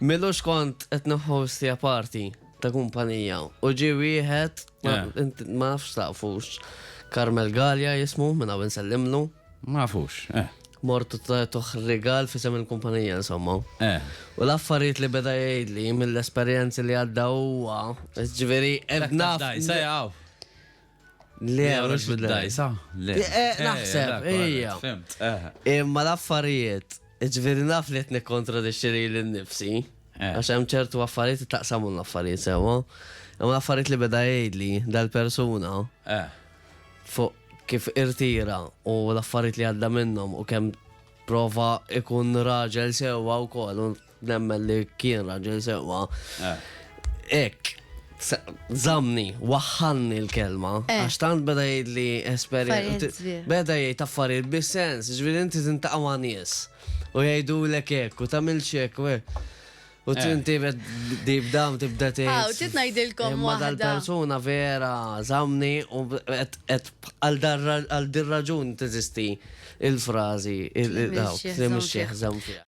Millux kont qed hostja party ta' kumpanija u ġi wieħed ma nafx taqfux Karmel Galja jismu minna nsellimlu. Ma fux, Mortu toħ regal fisem il-kumpanija insomma. U l-affarijiet li beda jgħidli mill-esperjenzi li għadda huwa, ġifieri naf. Dajsa jaw. Le, Mux bid-dajsa. naħseb, ejja. Imma l-affarijiet, ġifieri naf li qed nikkontradixxi l-nifsi. Għax hemm ċertu affarijiet taqsamu l-affarijiet sewa. Imma l-affarijiet li beda jgħidli dal-persuna fuq kif irtira u l-affarijiet li għadda minnhom u kemm prova ikun raġel sewwa wkoll u nemmen li kien raġel sewwa. Ek, zamni, waħħalni l-kelma, għax tant beda jgħidli esperjenza, beda jgħid affarijiet bis-sens, ġifieri inti tintaqa' ma' nies u jgħidulek hekk u tagħmel xek u tinti dibdam tibda tgħid. U tit ngħidilkom Imma waħda. dal-persuna vera zamni u għal dir raġun teżisti il-frażi il-dawk, Timix xieħ zam fiha.